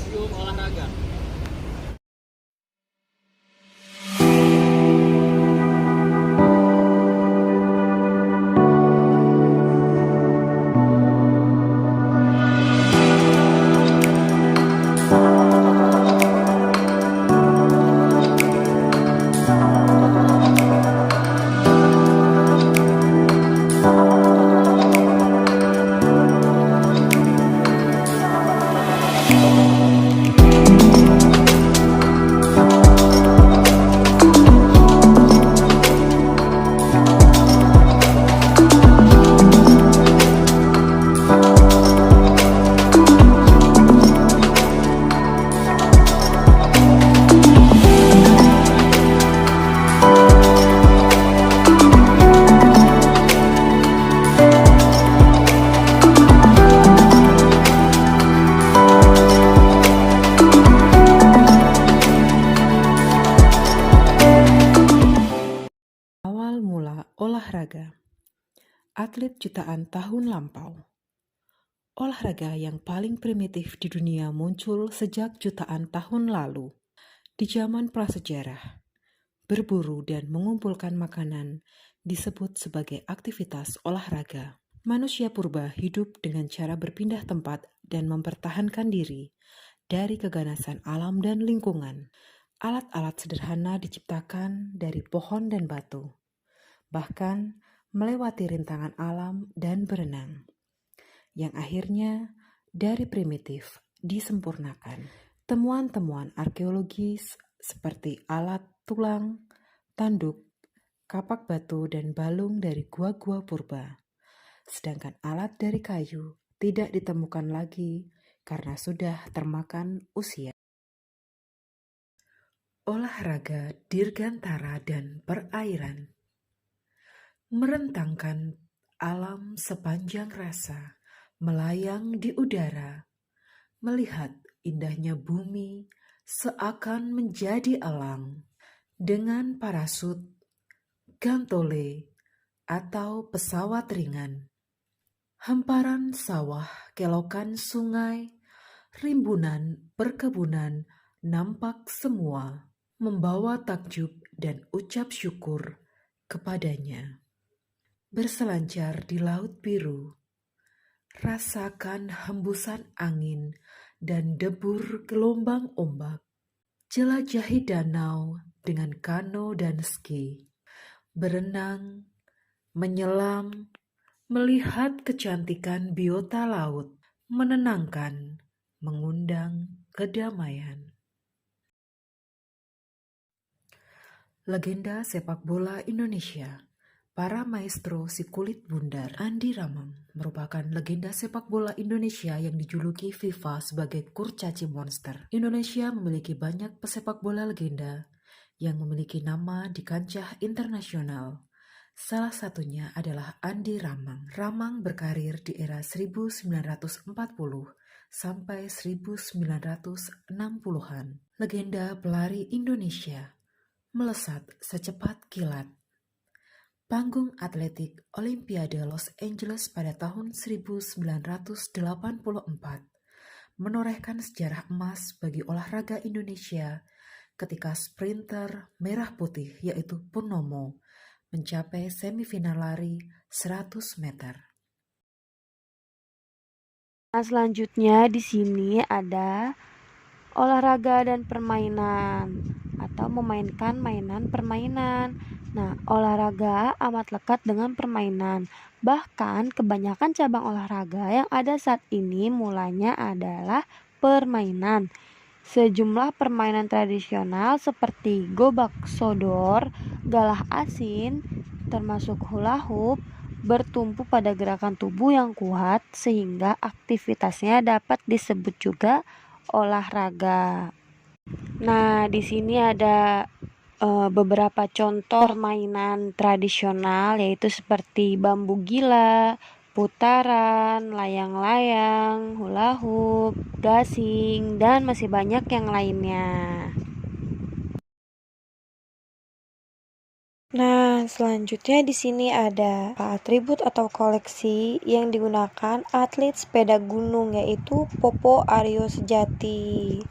Museum Olahraga. Awal mula olahraga. Atlet jutaan tahun lampau. Olahraga yang paling primitif di dunia muncul sejak jutaan tahun lalu. Di zaman prasejarah, berburu dan mengumpulkan makanan disebut sebagai aktivitas olahraga. Manusia purba hidup dengan cara berpindah tempat dan mempertahankan diri dari keganasan alam dan lingkungan. Alat-alat sederhana diciptakan dari pohon dan batu, bahkan melewati rintangan alam dan berenang, yang akhirnya dari primitif disempurnakan. Temuan-temuan arkeologis seperti alat tulang, tanduk, kapak batu, dan balung dari gua-gua purba. Sedangkan alat dari kayu tidak ditemukan lagi karena sudah termakan usia. Olahraga dirgantara dan perairan. Merentangkan alam sepanjang rasa, melayang di udara, melihat indahnya bumi seakan menjadi alang, dengan parasut, gantole, atau pesawat ringan. Hamparan sawah, kelokan sungai, rimbunan perkebunan nampak semua, membawa takjub dan ucap syukur kepadanya. Berselancar di laut biru, rasakan hembusan angin dan debur gelombang ombak. Jelajahi danau dengan kano dan ski. Berenang, menyelam, melihat kecantikan biota laut, menenangkan, mengundang kedamaian. Legenda sepak bola Indonesia. Para maestro si kulit bundar. Andi Ramang merupakan legenda sepak bola Indonesia yang dijuluki FIFA sebagai kurcaci monster. Indonesia memiliki banyak pesepak bola legenda yang memiliki nama di kancah internasional. Salah satunya adalah Andi Ramang. Ramang berkarir di era 1940 sampai 1960-an. Legenda pelari Indonesia melesat secepat kilat. Panggung atletik Olimpiade Los Angeles pada tahun 1984 menorehkan sejarah emas bagi olahraga Indonesia ketika sprinter merah putih yaitu Purnomo mencapai semifinal lari 100 meter. Nah, selanjutnya di sini ada olahraga dan permainan atau memainkan mainan permainan. Nah, olahraga amat lekat dengan permainan. Bahkan kebanyakan cabang olahraga yang ada saat ini mulanya adalah permainan. Sejumlah permainan tradisional seperti gobak sodor, galah asin, termasuk hula hoop, bertumpu pada gerakan tubuh yang kuat sehingga aktivitasnya dapat disebut juga olahraga. Nah, di sini ada beberapa contoh permainan tradisional yaitu seperti bambu gila, putaran, layang-layang, hula hoop, gasing, dan masih banyak yang lainnya. Nah, selanjutnya di sini ada atribut atau koleksi yang digunakan atlet sepeda gunung, yaitu Popo Aryo Sejati.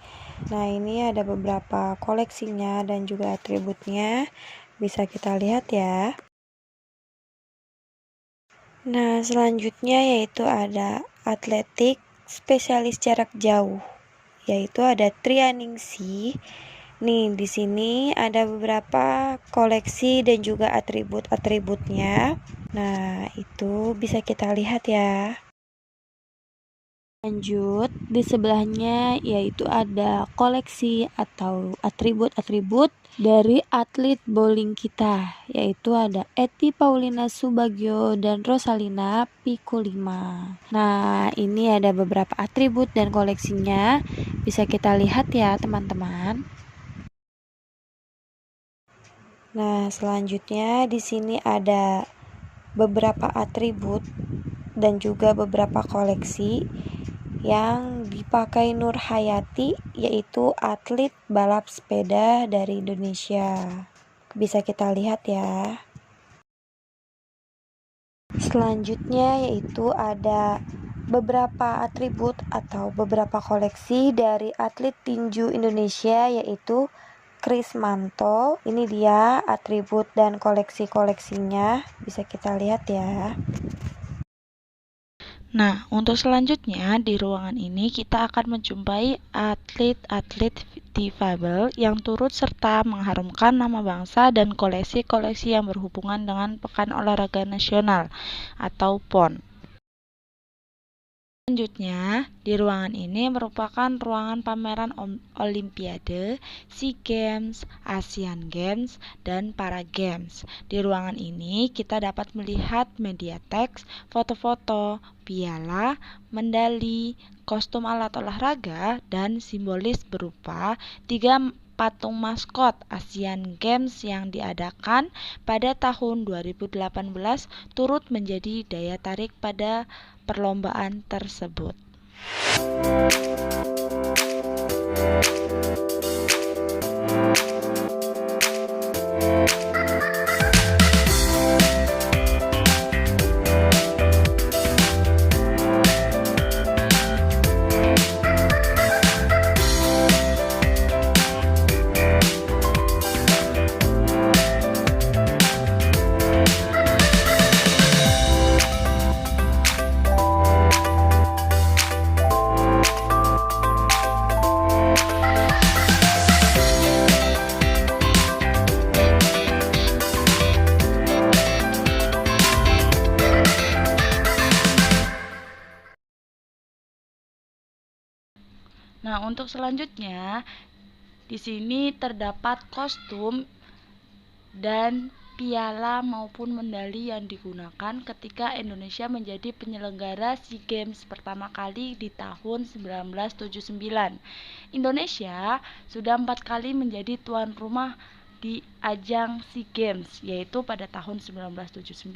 Nah, ini ada beberapa koleksinya dan juga atributnya. Bisa kita lihat ya. Nah, selanjutnya yaitu ada atletik spesialis jarak jauh, yaitu ada Trianingsih. Nih, di sini ada beberapa koleksi dan juga atribut-atributnya. Nah, itu bisa kita lihat ya. Lanjut, di sebelahnya yaitu ada koleksi atau atribut-atribut dari atlet bowling kita, yaitu ada Eti Paulina Subagio dan Rosalina Pikulima. Nah, ini ada beberapa atribut dan koleksinya. Bisa kita lihat ya, teman-teman. Nah, selanjutnya di sini ada beberapa atribut dan juga beberapa koleksi yang dipakai Nur Hayati, yaitu atlet balap sepeda dari Indonesia. Bisa kita lihat ya. Selanjutnya yaitu ada beberapa atribut atau beberapa koleksi dari atlet tinju Indonesia, yaitu Krismanto. Ini dia atribut dan koleksi-koleksinya, bisa kita lihat ya. Nah, untuk selanjutnya di ruangan ini kita akan menjumpai atlet-atlet difabel yang turut serta mengharumkan nama bangsa dan koleksi-koleksi yang berhubungan dengan Pekan Olahraga Nasional atau PON. Selanjutnya, di ruangan ini merupakan ruangan pameran Olimpiade, SEA Games, Asian Games, dan Para Games. Di ruangan ini kita dapat melihat media teks, foto-foto, piala, medali, kostum alat olahraga, dan simbolis berupa 3 patung maskot Asian Games yang diadakan pada tahun 2018 turut menjadi daya tarik pada perlombaan tersebut. Nah, untuk selanjutnya di sini terdapat kostum dan piala maupun medali yang digunakan ketika Indonesia menjadi penyelenggara SEA Games pertama kali di tahun 1979. Indonesia sudah 4 kali menjadi tuan rumah di ajang SEA Games, yaitu pada tahun 1979,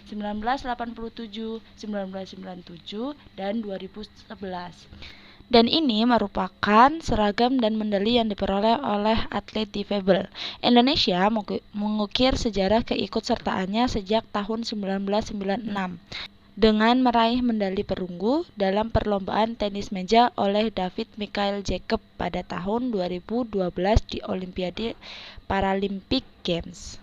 1987, 1997, dan 2011. Dan ini merupakan seragam dan medali yang diperoleh oleh atlet difabel. Indonesia mengukir sejarah keikutsertaannya sejak tahun 1996 dengan meraih medali perunggu dalam perlombaan tenis meja oleh David Michael Jacob pada tahun 2012 di Olimpiade Paralympic Games.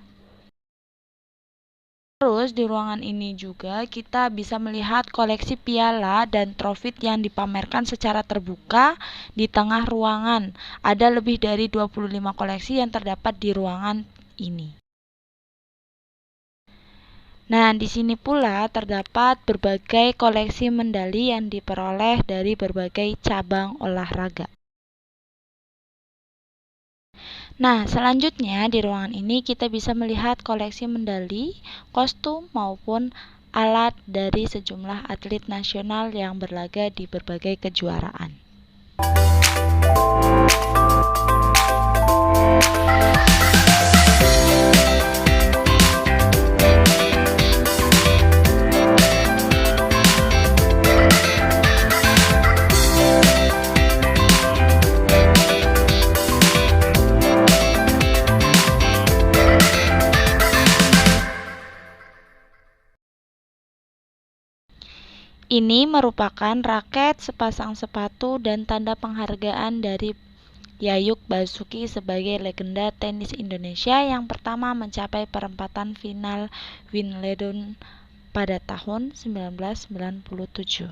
Terus di ruangan ini juga kita bisa melihat koleksi piala dan trofi yang dipamerkan secara terbuka di tengah ruangan. Ada lebih dari 25 koleksi yang terdapat di ruangan ini. Nah, di sini pula terdapat berbagai koleksi medali yang diperoleh dari berbagai cabang olahraga. Nah, selanjutnya di ruangan ini kita bisa melihat koleksi medali, kostum maupun alat dari sejumlah atlet nasional yang berlaga di berbagai kejuaraan. Ini merupakan raket, sepasang sepatu, dan tanda penghargaan dari Yayuk Basuki sebagai legenda tenis Indonesia yang pertama mencapai perempatan final Wimbledon pada tahun 1997.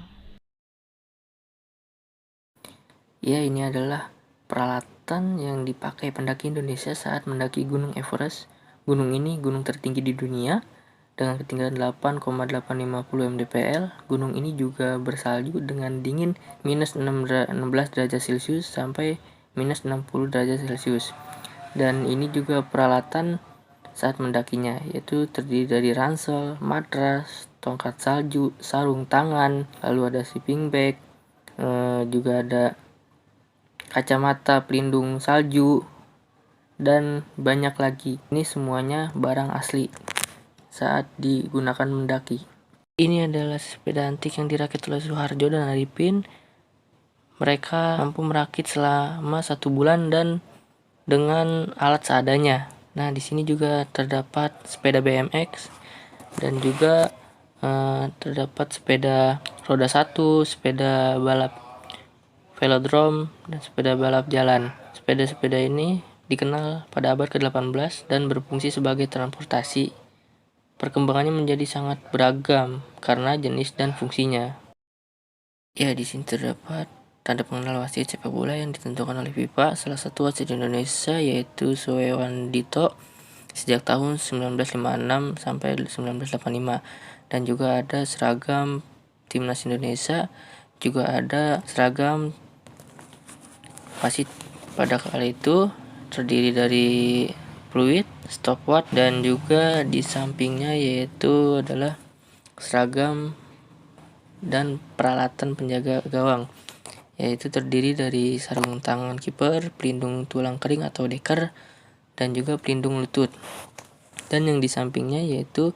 Ya, ini adalah peralatan yang dipakai pendaki Indonesia saat mendaki Gunung Everest. Gunung ini gunung tertinggi di dunia dengan ketinggian 8,850 mdpl. Gunung ini juga bersalju dengan dingin minus 16 derajat Celcius sampai minus 60 derajat Celcius. Dan ini juga peralatan saat mendakinya, yaitu terdiri dari ransel, matras, tongkat salju, sarung tangan, lalu ada sleeping bag, juga ada kacamata pelindung salju, dan banyak lagi. Ini semuanya barang asli saat digunakan mendaki. Ini adalah sepeda antik yang dirakit oleh Soeharjo dan Arifin. Mereka mampu merakit selama 1 bulan dan dengan alat seadanya. Nah, di sini juga terdapat sepeda BMX dan juga terdapat sepeda roda 1, sepeda balap velodrome, dan sepeda balap jalan. Sepeda-sepeda ini dikenal pada abad ke-18 dan berfungsi sebagai transportasi. Perkembangannya menjadi sangat beragam karena jenis dan fungsinya. Ya, di sini terdapat tanda pengenal wasit sepak bola yang ditentukan oleh FIFA. Salah satu wasit Indonesia yaitu Suewandito sejak tahun 1956 sampai 1985. Dan juga ada seragam timnas Indonesia, juga ada seragam wasit pada kali itu terdiri dari fluid, stopwatch, dan juga di sampingnya yaitu adalah seragam dan peralatan penjaga gawang, yaitu terdiri dari sarung tangan kiper, pelindung tulang kering atau deker, dan juga pelindung lutut. Dan yang di sampingnya yaitu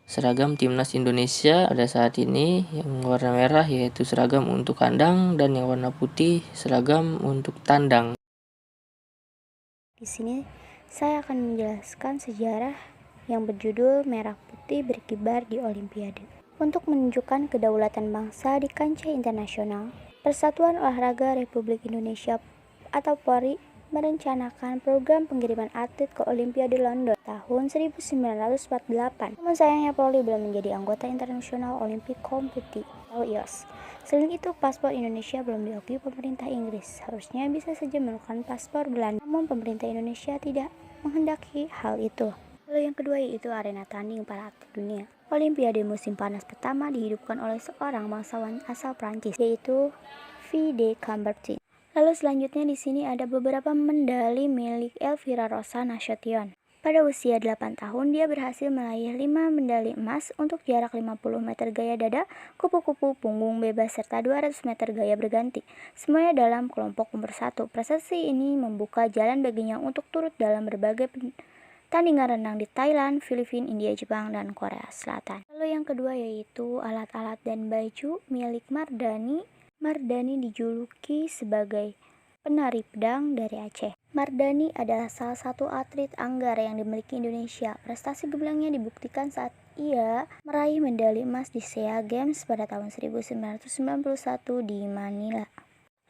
seragam timnas Indonesia pada saat ini yang warna merah yaitu seragam untuk kandang dan yang warna putih seragam untuk tandang. Di sini saya akan menjelaskan sejarah yang berjudul Merah Putih Berkibar di Olimpiade. Untuk menunjukkan kedaulatan bangsa di kancah internasional, Persatuan Olahraga Republik Indonesia atau PORI merencanakan program pengiriman atlet ke Olimpiade London tahun 1948. Namun sayangnya PORI belum menjadi anggota International Olympic Committee atau IOC. Selain itu, paspor Indonesia belum diakui pemerintah Inggris. Harusnya bisa saja melakukan paspor Belanda, namun pemerintah Indonesia tidak menghendaki hal itu. Lalu yang kedua yaitu arena tanding para atlet dunia. Olimpiade musim panas pertama dihidupkan oleh seorang bangsawan asal Prancis, yaitu V. de Coubertin. Lalu selanjutnya di sini ada beberapa medali milik Elvira Rosa Nasution. Pada usia 8 tahun, dia berhasil meraih 5 medali emas untuk jarak 50 meter gaya dada, kupu-kupu, punggung bebas, serta 200 meter gaya berganti. Semuanya dalam kelompok nomor 1. Prestasi ini membuka jalan baginya untuk turut dalam berbagai tandingan renang di Thailand, Filipina, India, Jepang, dan Korea Selatan. Lalu yang kedua yaitu alat-alat dan baju milik Mardani. Mardani dijuluki sebagai penari pedang dari Aceh. Mardani adalah salah satu atlet anggar yang dimiliki Indonesia. Prestasi gemblangnya dibuktikan saat ia meraih medali emas di SEA Games pada tahun 1991 di Manila.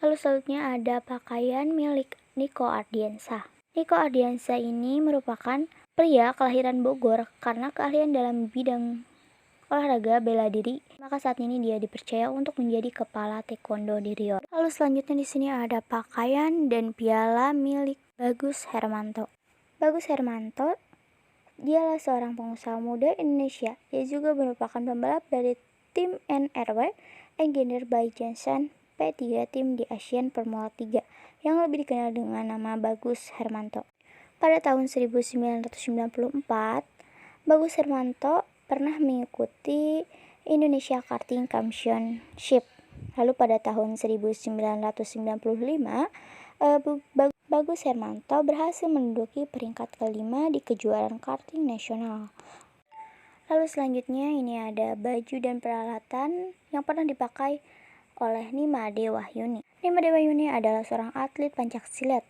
Lalu selanjutnya ada pakaian milik Niko Ardiansyah. Niko Ardiansyah ini merupakan pria kelahiran Bogor karena keahlian dalam bidang olahraga bela diri, maka saat ini dia dipercaya untuk menjadi kepala taekwondo di Rio. Lalu selanjutnya di sini ada pakaian dan piala milik Bagus Hermanto. Bagus Hermanto dialah seorang pengusaha muda Indonesia. Dia juga merupakan pembalap dari tim NRW Engineer by Jensen P3 tim di Asian Formula 3 yang lebih dikenal dengan nama Bagus Hermanto. Pada tahun 1994, Bagus Hermanto pernah mengikuti Indonesia Karting Championship. Lalu pada tahun 1995, Bagus Hermanto berhasil menduduki peringkat kelima di kejuaraan karting nasional. Lalu selanjutnya ini ada baju dan peralatan yang pernah dipakai oleh Nimade Wahyuni. Nimade Wahyuni adalah seorang atlet pencaksilat